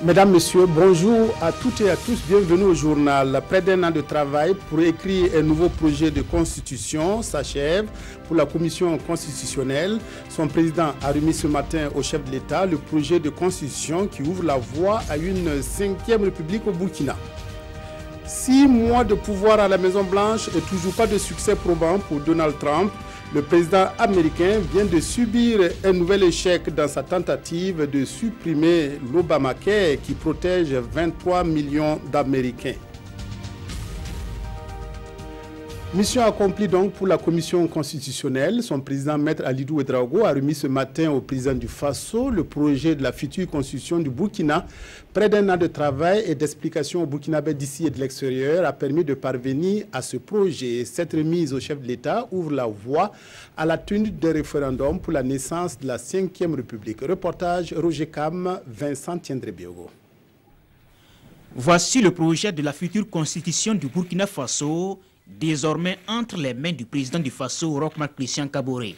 Mesdames, Messieurs, bonjour à toutes et à tous. Bienvenue au journal. Près d'un an de travail pour écrire un nouveau projet de constitution s'achève pour la commission constitutionnelle. Son président a remis ce matin au chef de l'État le projet de constitution qui ouvre la voie à une 5e république au Burkina. 6 mois de pouvoir à la Maison-Blanche et toujours pas de succès probant pour Donald Trump. Le président américain vient de subir un nouvel échec dans sa tentative de supprimer l'Obamacare qui protège 23 millions d'Américains. Mission accomplie donc pour la commission constitutionnelle. Son président, Maître Alidou Ouedraogo, a remis ce matin au président du Faso le projet de la future constitution du Burkina. Près d'un an de travail et d'explications au Burkinabé d'ici et de l'extérieur a permis de parvenir à ce projet. Cette remise au chef de l'État ouvre la voie à la tenue d'un référendum pour la naissance de la 5e République. Reportage Roger Cam, Vincent Tiendré-Biogo. Voici le projet de la future constitution du Burkina Faso, désormais entre les mains du président du Faso, Roch-Marc Christian Kaboré.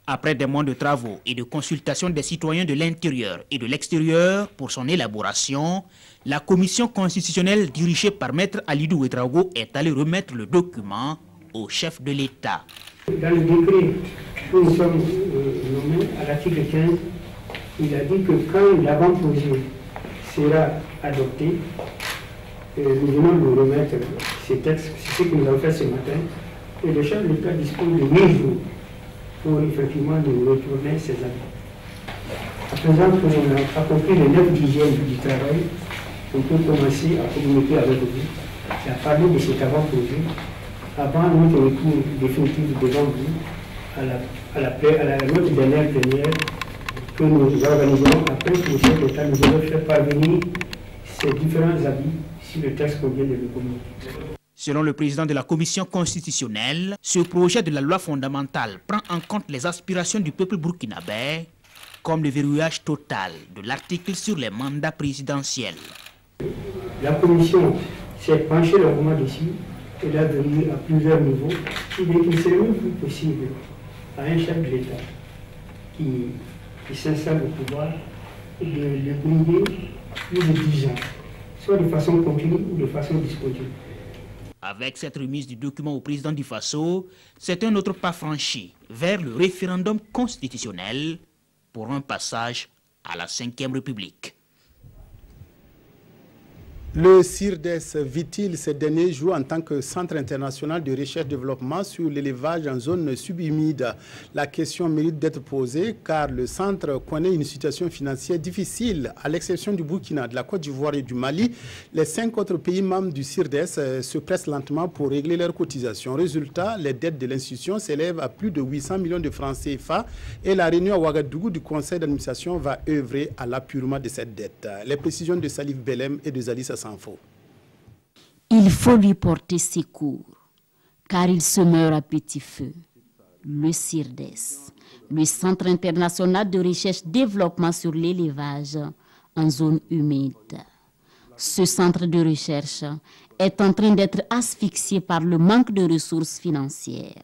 Après des mois de travaux et de consultation des citoyens de l'intérieur et de l'extérieur pour son élaboration, la commission constitutionnelle dirigée par Maître Alidou Ouedraogo est allée remettre le document au chef de l'État. Dans le décret que nous sommes nommés à l'article 15, il a dit que quand l'avant-projet sera adopté, nous venons de remettre ces textes, c'est ce que nous avons fait ce matin, et le chef de l'État dispose de 8 jours pour effectivement nous retourner ces avis. À présent qu'on a accompli les 9 dixièmes du travail, on peut commencer à communiquer avec vous et à parler de cet avant-projet avant notre retour définitif devant vous à notre dernière plénière que nous organiserons après que le chef de l'État nous allons faire parvenir ces différents avis sur le texte qu'on vient de nous communiquer. Selon le président de la commission constitutionnelle, ce projet de la loi fondamentale prend en compte les aspirations du peuple burkinabé, comme le verrouillage total de l'article sur les mandats présidentiels. La commission s'est penchée longuement dessus et l'a donné à plusieurs niveaux. Il ne serait même plus possible à un chef de l'État qui s'installe au pouvoir de le briguer plus de 10 ans, soit de façon continue ou de façon discontinue. Avec cette remise du document au président du Faso, c'est un autre pas franchi vers le référendum constitutionnel pour un passage à la 5e République. Le CIRDES vit-il ces derniers jours en tant que centre international de recherche et développement sur l'élevage en zone subhumide? La question mérite d'être posée car le centre connaît une situation financière difficile. À l'exception du Burkina, de la Côte d'Ivoire et du Mali, les 5 autres pays membres du CIRDES se pressent lentement pour régler leurs cotisations. Résultat, les dettes de l'institution s'élèvent à plus de 800 millions de francs CFA et la réunion à Ouagadougou du conseil d'administration va œuvrer à l'apurement de cette dette. Les précisions de Salif Belem et de Zalissa Sanfo. Il faut lui porter secours, car il se meurt à petit feu. Le CIRDES, le Centre international de recherche et développement sur l'élevage en zone humide. Ce centre de recherche est en train d'être asphyxié par le manque de ressources financières.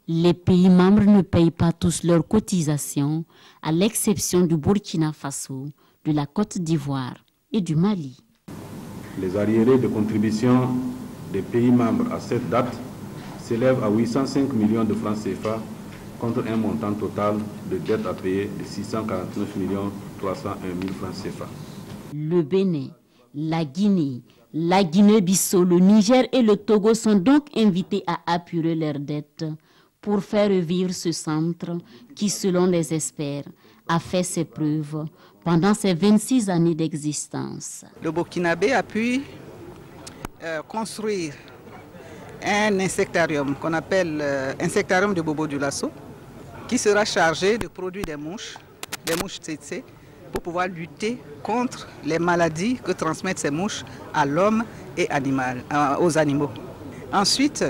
Les pays membres ne payent pas tous leurs cotisations, à l'exception du Burkina Faso, de la Côte d'Ivoire et du Mali. Les arriérés de contribution des pays membres à cette date s'élèvent à 805 millions de francs CFA contre un montant total de dette à payer de 649 301 000 francs CFA. Le Bénin, la Guinée-Bissau, le Niger et le Togo sont donc invités à apurer leurs dettes pour faire revivre ce centre qui, selon les experts, a fait ses preuves pendant ses 26 années d'existence. Le Burkinabé a pu construire un insectarium qu'on appelle insectarium de Bobo Dioulasso, qui sera chargé de produire des mouches tsetse, pour pouvoir lutter contre les maladies que transmettent ces mouches à l'homme et aux animaux. Ensuite,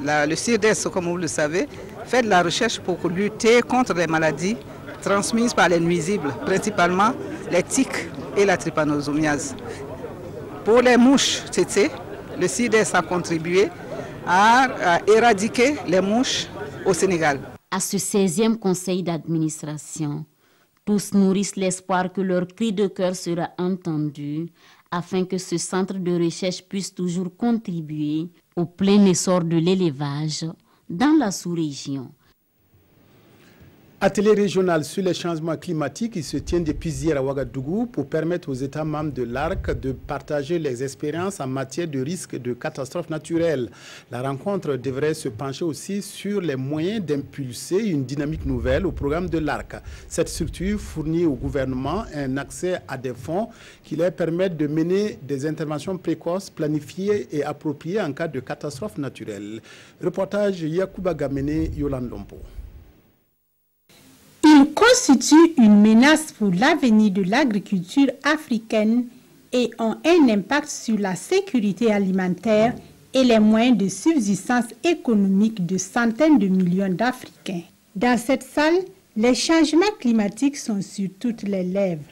le CIRDES, comme vous le savez, fait de la recherche pour lutter contre les maladies transmises par les nuisibles, principalement les tiques et la trypanosomiase. Pour les mouches tsetse, le CIRDES a contribué à éradiquer les mouches au Sénégal. À ce 16e conseil d'administration, Tous nourrissent l'espoir que leur cri de cœur sera entendu afin que ce centre de recherche puisse toujours contribuer au plein essor de l'élevage dans la sous-région. Atelier régional sur les changements climatiques qui se tient depuis hier à Ouagadougou pour permettre aux États membres de l'ARC de partager les expériences en matière de risque de catastrophes naturelles. La rencontre devrait se pencher aussi sur les moyens d'impulser une dynamique nouvelle au programme de l'ARC. Cette structure fournit au gouvernement un accès à des fonds qui leur permettent de mener des interventions précoces, planifiées et appropriées en cas de catastrophe naturelle. Reportage Yacouba Gamene, Yolande Lompo. Ils constituent une menace pour l'avenir de l'agriculture africaine et ont un impact sur la sécurité alimentaire et les moyens de subsistance économique de centaines de millions d'Africains. Dans cette salle, les changements climatiques sont sur toutes les lèvres.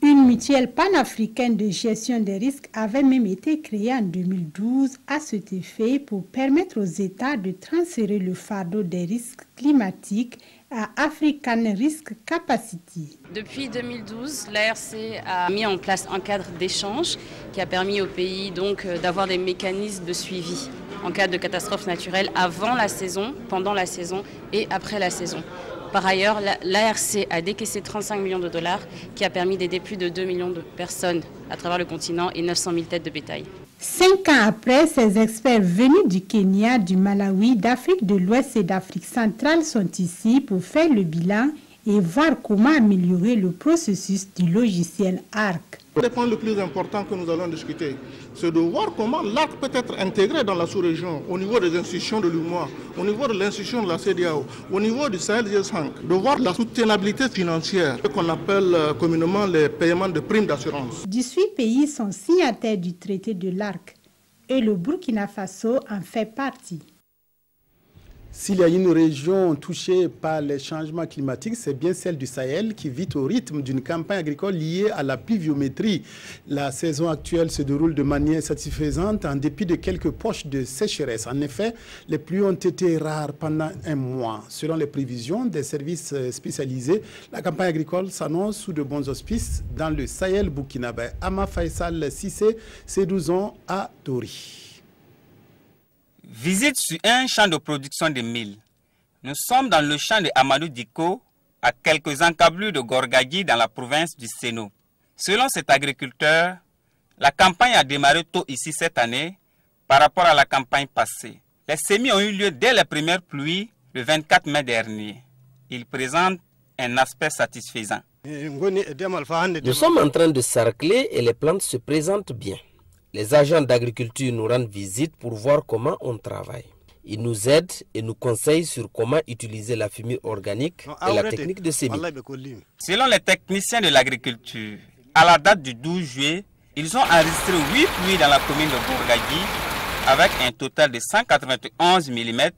Une mutuelle panafricaine de gestion des risques avait même été créée en 2012 à cet effet pour permettre aux États de transférer le fardeau des risques climatiques à African Risk Capacity. Depuis 2012, l'ARC a mis en place un cadre d'échange qui a permis aux pays donc d'avoir des mécanismes de suivi en cas de catastrophe naturelle avant la saison, pendant la saison et après la saison. Par ailleurs, l'ARC a décaissé 35 millions de dollars qui a permis d'aider plus de 2 millions de personnes à travers le continent et 900 000 têtes de bétail. 5 ans après, ces experts venus du Kenya, du Malawi, d'Afrique de l'Ouest et d'Afrique centrale sont ici pour faire le bilan et voir comment améliorer le processus du logiciel ARC. Le point le plus important que nous allons discuter, c'est de voir comment l'ARC peut être intégré dans la sous-région, au niveau des institutions de l'UMOA, au niveau de l'institution de la CEDEAO, au niveau du Sahel G5, de voir la soutenabilité financière, ce qu'on appelle communément les paiements de primes d'assurance. 18 pays sont signataires du traité de l'ARC et le Burkina Faso en fait partie. S'il y a une région touchée par les changements climatiques, c'est bien celle du Sahel qui vit au rythme d'une campagne agricole liée à la pluviométrie. La saison actuelle se déroule de manière satisfaisante en dépit de quelques poches de sécheresse. En effet, les pluies ont été rares pendant un mois. Selon les prévisions des services spécialisés, la campagne agricole s'annonce sous de bons auspices dans le Sahel burkinabé. Ama Faisal Sissé, c'est 12 ans à Dori. Visite sur un champ de production de mil. Nous sommes dans le champ de Amadou Diko, à quelques encablures de Gorgadi dans la province du Sénou. Selon cet agriculteur, la campagne a démarré tôt ici cette année par rapport à la campagne passée. Les semis ont eu lieu dès les premières pluies le 24 mai dernier. Ils présentent un aspect satisfaisant. Nous sommes en train de sarcler et les plantes se présentent bien. Les agents d'agriculture nous rendent visite pour voir comment on travaille. Ils nous aident et nous conseillent sur comment utiliser la fumure organique et la technique de semis. Selon les techniciens de l'agriculture, à la date du 12 juillet, ils ont enregistré 8 pluies dans la commune de Gourgadi avec un total de 191 mm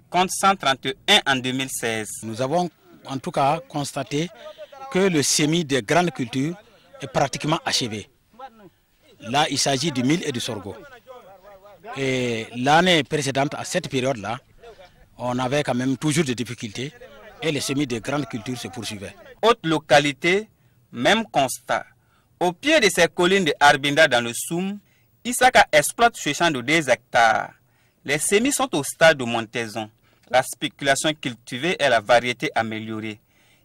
contre 131 en 2016. Nous avons en tout cas constaté que le semis des grandes cultures est pratiquement achevé. Là, il s'agit du mil et du sorgho. Et l'année précédente, à cette période-là, on avait quand même toujours des difficultés et les semis des grandes cultures se poursuivaient. Autre localité, même constat. Au pied de ces collines de Arbinda dans le Soum, Isaka exploite ce champ de 2 hectares. Les semis sont au stade de montaison. La spéculation cultivée et la variété améliorée.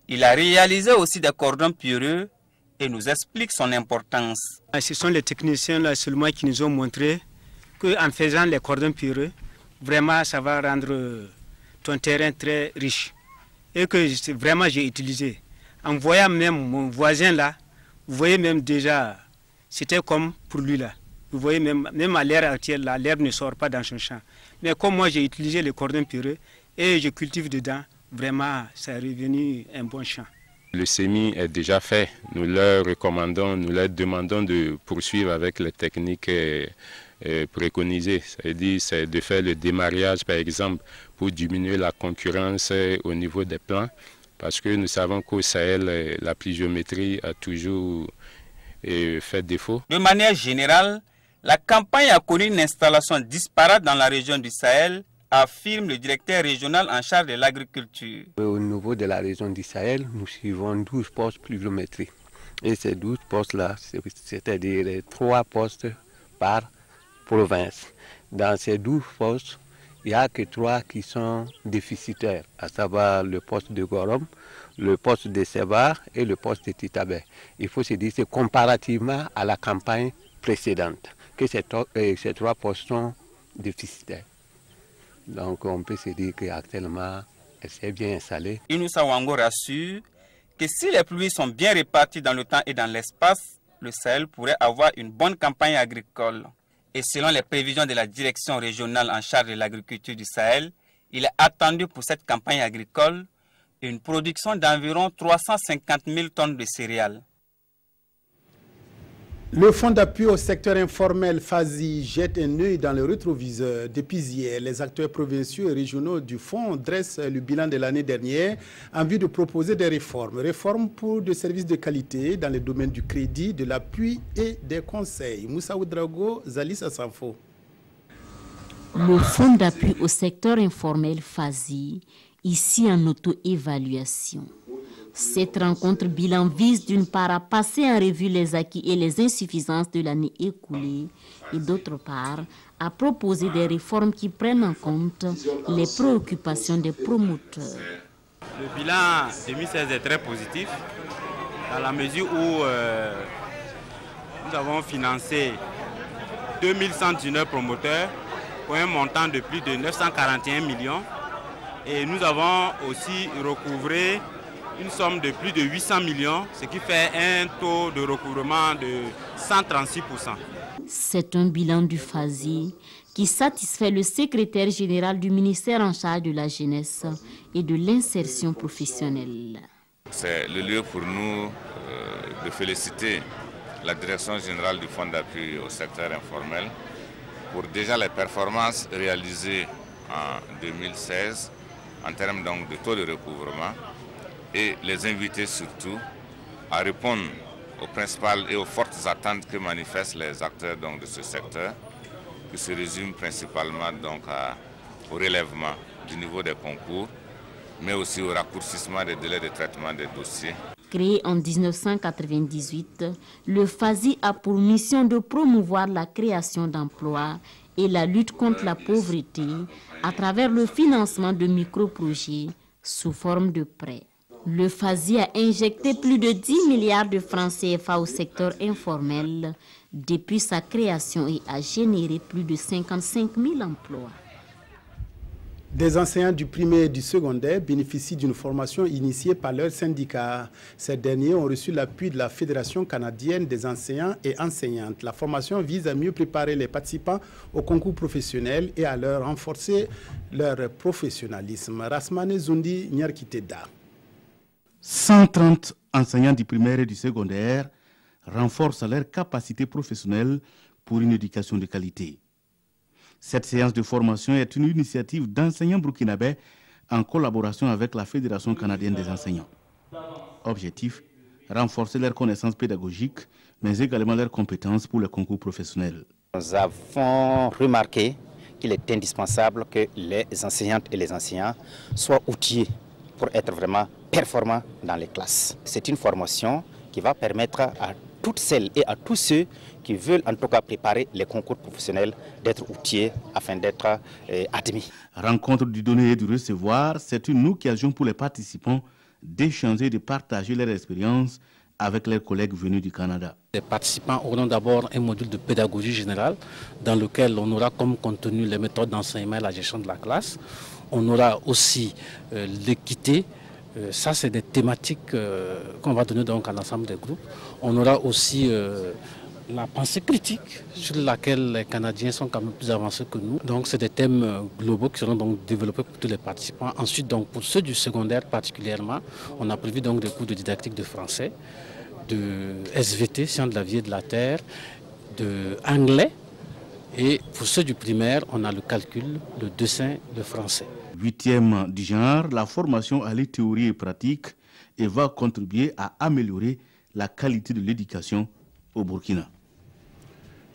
Il a réalisé aussi des cordons pierreux et nous explique son importance. Ce sont les techniciens là seulement qui nous ont montré qu'en faisant les cordons pierreux, vraiment ça va rendre ton terrain très riche. Et que vraiment j'ai utilisé. En voyant même mon voisin là, vous voyez même déjà, c'était comme pour lui là. Vous voyez même à l'ère actuelle là, l'herbe ne sort pas dans son champ. Mais comme moi j'ai utilisé les cordons pierreux et je cultive dedans, vraiment ça est revenu un bon champ. Le semis est déjà fait. Nous leur recommandons, nous leur demandons de poursuivre avec les techniques préconisées. C'est-à-dire de faire le démarrage, par exemple, pour diminuer la concurrence au niveau des plants. Parce que nous savons qu'au Sahel, la pluviométrie a toujours fait défaut. De manière générale, la campagne a connu une installation disparate dans la région du Sahel affirme le directeur régional en charge de l'agriculture. Au niveau de la région du Sahel, nous suivons 12 postes pluviométriques. Et ces 12 postes-là, c'est-à-dire 3 postes par province. Dans ces 12 postes, il n'y a que 3 qui sont déficitaires, à savoir le poste de Gorom, le poste de Sebar et le poste de Titabé. Il faut se dire que c'est comparativement à la campagne précédente que ces 3 postes sont déficitaires. Donc on peut se dire qu'actuellement, elle s'est bien installée. Inoussa Wango rassure que si les pluies sont bien réparties dans le temps et dans l'espace, le Sahel pourrait avoir une bonne campagne agricole. Et selon les prévisions de la direction régionale en charge de l'agriculture du Sahel, il est attendu pour cette campagne agricole une production d'environ 350 000 tonnes de céréales. Le fonds d'appui au secteur informel FASI jette un œil dans le rétroviseur. Depuis hier, les acteurs provinciaux et régionaux du fonds dressent le bilan de l'année dernière en vue de proposer des réformes. Réformes pour des services de qualité dans les domaines du crédit, de l'appui et des conseils. Moussa Oudrago, Zalis Assanfo. Le fonds d'appui au secteur informel FASI, ici en auto-évaluation. Cette rencontre bilan vise d'une part à passer en revue les acquis et les insuffisances de l'année écoulée et d'autre part à proposer des réformes qui prennent en compte les préoccupations des promoteurs. Le bilan 2016 est très positif dans la mesure où nous avons financé 2119 promoteurs pour un montant de plus de 941 millions et nous avons aussi recouvré une somme de plus de 800 millions, ce qui fait un taux de recouvrement de 136%. C'est un bilan du FASI qui satisfait le secrétaire général du ministère en charge de la jeunesse et de l'insertion professionnelle. C'est le lieu pour nous de féliciter la direction générale du fonds d'appui au secteur informel pour déjà les performances réalisées en 2016 en termes donc de taux de recouvrement, et les inviter surtout à répondre aux principales et aux fortes attentes que manifestent les acteurs donc, de ce secteur, qui se résument principalement donc, au relèvement du niveau des concours, mais aussi au raccourcissement des délais de traitement des dossiers. Créé en 1998, le FASI a pour mission de promouvoir la création d'emplois et la lutte contre la pauvreté à travers le financement de micro-projets sous forme de prêts. Le FASI a injecté plus de 10 milliards de francs CFA au secteur informel depuis sa création et a généré plus de 55 000 emplois. Des enseignants du primaire et du secondaire bénéficient d'une formation initiée par leur syndicat. Ces derniers ont reçu l'appui de la Fédération canadienne des enseignants et enseignantes. La formation vise à mieux préparer les participants au concours professionnel et à leur renforcer leur professionnalisme. Rasmane Zundi Nyarkiteda. 130 enseignants du primaire et du secondaire renforcent leur capacité professionnelle pour une éducation de qualité. Cette séance de formation est une initiative d'enseignants burkinabés en collaboration avec la Fédération canadienne des enseignants. Objectif, renforcer leurs connaissances pédagogiques, mais également leurs compétences pour le concours professionnel. Nous avons remarqué qu'il est indispensable que les enseignantes et les enseignants soient outillés pour être vraiment performants dans les classes. C'est une formation qui va permettre à toutes celles et à tous ceux qui veulent en tout cas préparer les concours professionnels d'être outillés afin d'être admis. Rencontre du donner et du recevoir, c'est une occasion pour les participants d'échanger et de partager leur expérience avec leurs collègues venus du Canada. Les participants auront d'abord un module de pédagogie générale dans lequel on aura comme contenu les méthodes d'enseignement et la gestion de la classe. On aura aussi l'équité. Ça, c'est des thématiques qu'on va donner donc à l'ensemble des groupes. On aura aussi la pensée critique sur laquelle les Canadiens sont quand même plus avancés que nous. Donc, c'est des thèmes globaux qui seront donc développés pour tous les participants. Ensuite, donc, pour ceux du secondaire particulièrement, on a prévu donc des cours de didactique de français, de SVT, sciences de la vie et de la terre, de anglais. Et pour ceux du primaire, on a le calcul, le dessin, le français. 8e du genre, la formation allie théorie et pratique et va contribuer à améliorer la qualité de l'éducation au Burkina.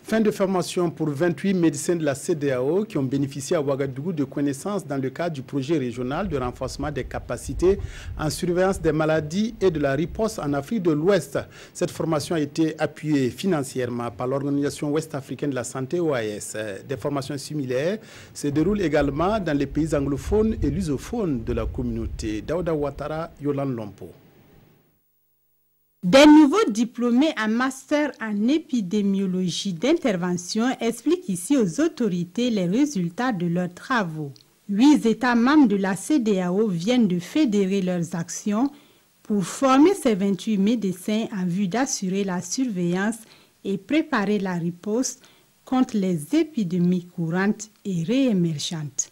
Fin de formation pour 28 médecins de la CEDEAO qui ont bénéficié à Ouagadougou de connaissances dans le cadre du projet régional de renforcement des capacités en surveillance des maladies et de la riposte en Afrique de l'Ouest. Cette formation a été appuyée financièrement par l'Organisation ouest-africaine de la santé, OAS. Des formations similaires se déroulent également dans les pays anglophones et lusophones de la communauté. Daouda Ouattara, Yolande Lompo. Des nouveaux diplômés en master en épidémiologie d'intervention expliquent ici aux autorités les résultats de leurs travaux. 8 États membres de la CEDEAO viennent de fédérer leurs actions pour former ces 28 médecins en vue d'assurer la surveillance et préparer la riposte contre les épidémies courantes et réémergentes.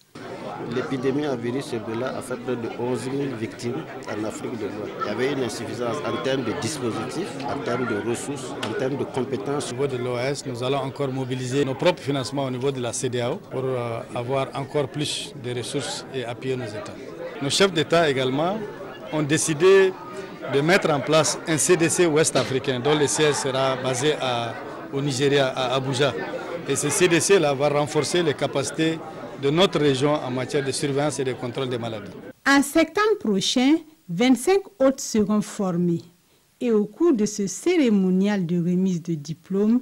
L'épidémie à virus Ebola a fait près de 11 000 victimes en Afrique de l'Ouest. Il y avait une insuffisance en termes de dispositifs, en termes de ressources, en termes de compétences. Au niveau de l'OAS, nous allons encore mobiliser nos propres financements au niveau de la CEDEAO pour avoir encore plus de ressources et appuyer nos États. Nos chefs d'État également ont décidé de mettre en place un CDC ouest-africain dont le siège sera basé au Nigeria, à Abuja. Et ce CDC-là va renforcer les capacités de notre région en matière de surveillance et de contrôle des maladies. En septembre prochain, 25 autres seront formés. Et au cours de ce cérémonial de remise de diplôme,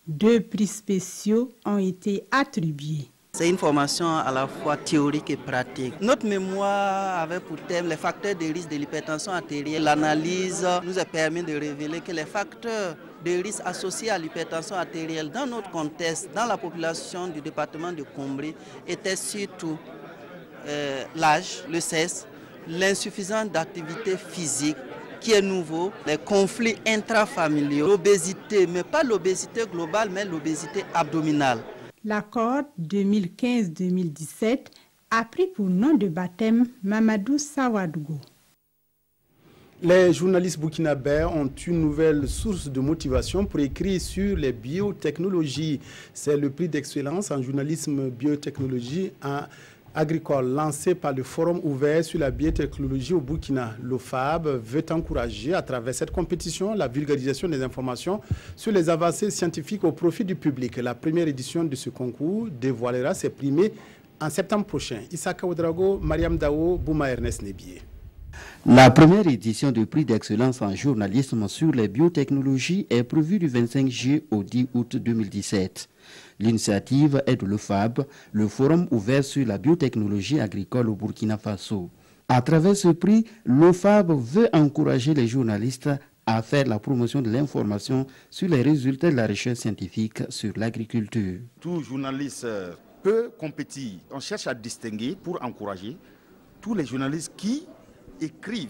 2 prix spéciaux ont été attribués. C'est une formation à la fois théorique et pratique. Notre mémoire avait pour thème les facteurs de risque de l'hypertension artérielle. L'analyse nous a permis de révéler que les facteurs de risque associés à l'hypertension artérielle dans notre contexte, dans la population du département de Combré, étaient surtout l'âge, le sexe, l'insuffisance d'activité physique qui est nouveau, les conflits intrafamiliaux, l'obésité, mais pas l'obésité globale, mais l'obésité abdominale. L'accord 2015-2017 a pris pour nom de baptême Mamadou Sawadougou. Les journalistes burkinabés ont une nouvelle source de motivation pour écrire sur les biotechnologies. C'est le prix d'excellence en journalisme biotechnologie agricole lancé par le Forum ouvert sur la biotechnologie au Burkina. L'OFAB veut encourager à travers cette compétition la vulgarisation des informations sur les avancées scientifiques au profit du public. La première édition de ce concours dévoilera ses primés en septembre prochain. Issaka Oudrago, Mariam Dao, Bouma Ernest Nebié. La première édition du prix d'excellence en journalisme sur les biotechnologies est prévue du 25 juillet au 10 août 2017. L'initiative est de l'OFAB, le Forum ouvert sur la biotechnologie agricole au Burkina Faso. À travers ce prix, l'OFAB veut encourager les journalistes à faire la promotion de l'information sur les résultats de la recherche scientifique sur l'agriculture. Tout journaliste peut compétir. On cherche à distinguer pour encourager tous les journalistes qui écrivent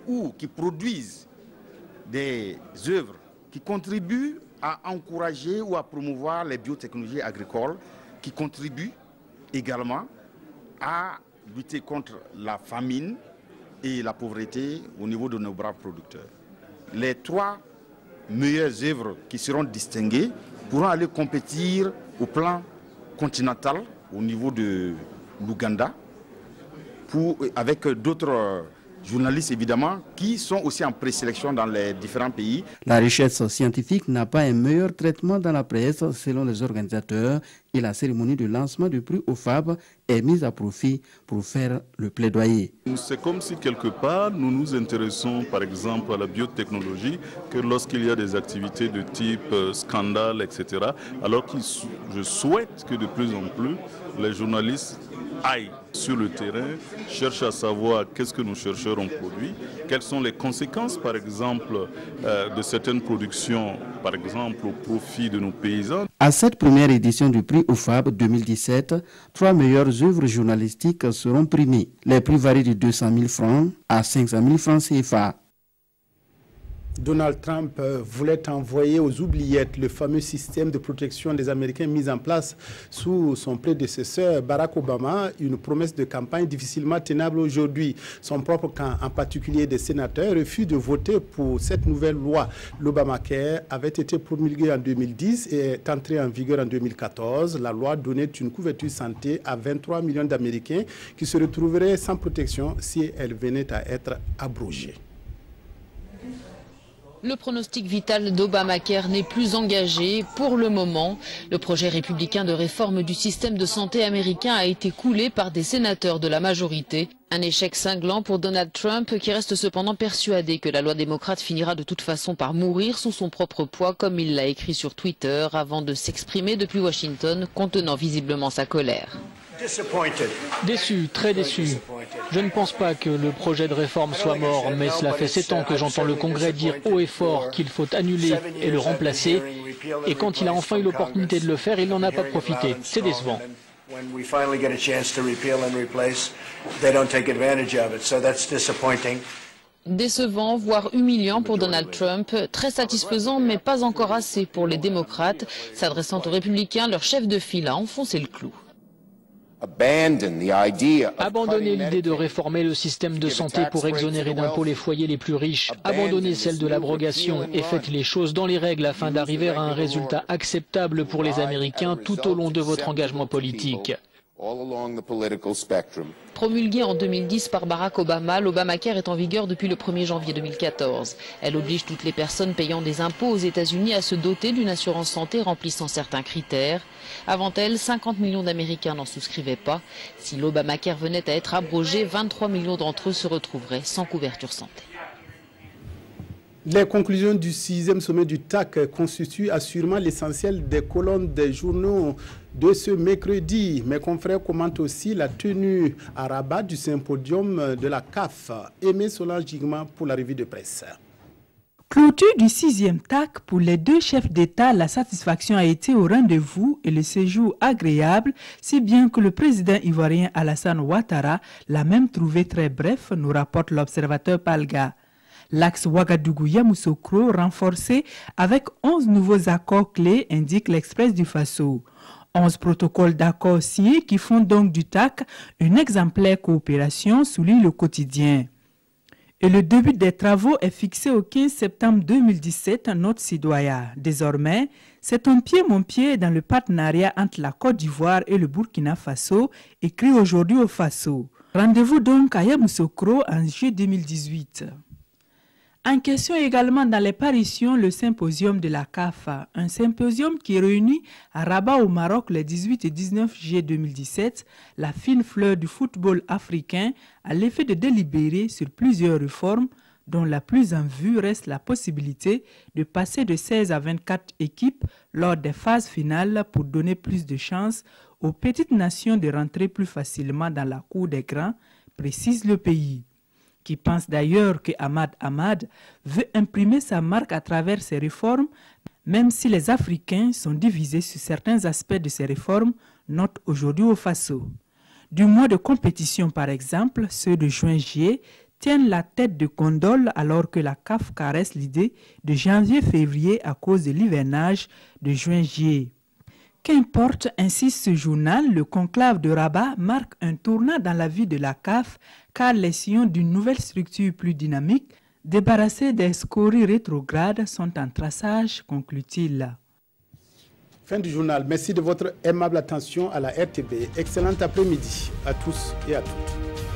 ou qui produisent des œuvres qui contribuent à encourager ou à promouvoir les biotechnologies agricoles, qui contribuent également à lutter contre la famine et la pauvreté au niveau de nos braves producteurs. Les 3 meilleures œuvres qui seront distinguées pourront aller compétir au plan continental au niveau de l'Ouganda avec d'autres journalistes évidemment qui sont aussi en présélection dans les différents pays. La recherche scientifique n'a pas un meilleur traitement dans la presse selon les organisateurs et la cérémonie de lancement du prix OFAB est mise à profit pour faire le plaidoyer. C'est comme si quelque part nous nous intéressons par exemple à la biotechnologie que lorsqu'il y a des activités de type scandale, etc. Alors que je souhaite que de plus en plus les journalistes aillent sur le terrain, cherchent à savoir qu'est-ce que nos chercheurs ont produit, quelles sont les conséquences par exemple de certaines productions, par exemple au profit de nos paysans. À cette première édition du prix OFAB 2017, 3 meilleures œuvres journalistiques seront primées. Les prix varient de 200 000 francs à 500 000 francs CFA. Donald Trump voulait envoyer aux oubliettes le fameux système de protection des Américains mis en place sous son prédécesseur Barack Obama, une promesse de campagne difficilement tenable aujourd'hui. Son propre camp, en particulier des sénateurs, refuse de voter pour cette nouvelle loi. L'Obamacare avait été promulguée en 2010 et est entrée en vigueur en 2014. La loi donnait une couverture santé à 23 millions d'Américains qui se retrouveraient sans protection si elle venait à être abrogée. Le pronostic vital d'Obamacare n'est plus engagé pour le moment. Le projet républicain de réforme du système de santé américain a été coulé par des sénateurs de la majorité. Un échec cinglant pour Donald Trump qui reste cependant persuadé que la loi démocrate finira de toute façon par mourir sous son propre poids comme il l'a écrit sur Twitter avant de s'exprimer depuis Washington contenant visiblement sa colère. Déçu, très déçu. Je ne pense pas que le projet de réforme soit mort, mais cela fait 7 ans que j'entends le Congrès dire haut et fort qu'il faut annuler et le remplacer. Et quand il a enfin eu l'opportunité de le faire, il n'en a pas profité. C'est décevant. Décevant, voire humiliant pour Donald Trump, très satisfaisant mais pas encore assez pour les démocrates. S'adressant aux républicains, leur chef de file a enfoncé le clou. Abandonnez l'idée de réformer le système de santé pour exonérer d'impôts les foyers les plus riches. Abandonnez celle de l'abrogation et faites les choses dans les règles afin d'arriver à un résultat acceptable pour les Américains tout au long de votre engagement politique. Promulguée en 2010 par Barack Obama, l'Obamacare est en vigueur depuis le 1er janvier 2014. Elle oblige toutes les personnes payant des impôts aux États-Unis à se doter d'une assurance santé remplissant certains critères. Avant elle, 50 millions d'Américains n'en souscrivaient pas. Si l'Obamacare venait à être abrogé, 23 millions d'entre eux se retrouveraient sans couverture santé. Les conclusions du 6e sommet du TAC constituent assurément l'essentiel des colonnes des journaux de ce mercredi. Mes confrères commentent aussi la tenue à Rabat du symposium de la CAF. Aimé Solange Jigman pour la revue de presse. Clôture du 6e TAC pour les deux chefs d'État, la satisfaction a été au rendez-vous et le séjour agréable, si bien que le président ivoirien Alassane Ouattara l'a même trouvé très bref, nous rapporte l'observateur Palga. L'axe Ouagadougou-Yamoussoukro renforcé avec 11 nouveaux accords clés, indique l'Express du Faso. 11 protocoles d'accords signés qui font donc du TAC une exemplaire coopération, souligne le quotidien. Et le début des travaux est fixé au 15 septembre 2017, note Sidoya. Désormais, c'est ton pied mon pied dans le partenariat entre la Côte d'Ivoire et le Burkina Faso, écrit aujourd'hui au Faso. Rendez-vous donc à Yamoussoukro en juillet 2018. En question également dans les parutions, le symposium de la CAF, un symposium qui réunit à Rabat au Maroc le 18 et 19 juillet 2017 la fine fleur du football africain à l'effet de délibérer sur plusieurs réformes dont la plus en vue reste la possibilité de passer de 16 à 24 équipes lors des phases finales pour donner plus de chances aux petites nations de rentrer plus facilement dans la cour des grands, précise le pays. Qui pense d'ailleurs que Ahmad veut imprimer sa marque à travers ces réformes, même si les Africains sont divisés sur certains aspects de ces réformes, note aujourd'hui au Faso. Du mois de compétition par exemple, ceux de juin-juillet tiennent la tête de gondole alors que la CAF caresse l'idée de janvier-février à cause de l'hivernage de juin-juillet. Qu'importe, insiste ce journal, le conclave de Rabat marque un tournant dans la vie de la CAF car les sillons d'une nouvelle structure plus dynamique, débarrassés des scories rétrogrades, sont en traçage, conclut-il. Fin du journal. Merci de votre aimable attention à la RTB. Excellent après-midi à tous et à toutes.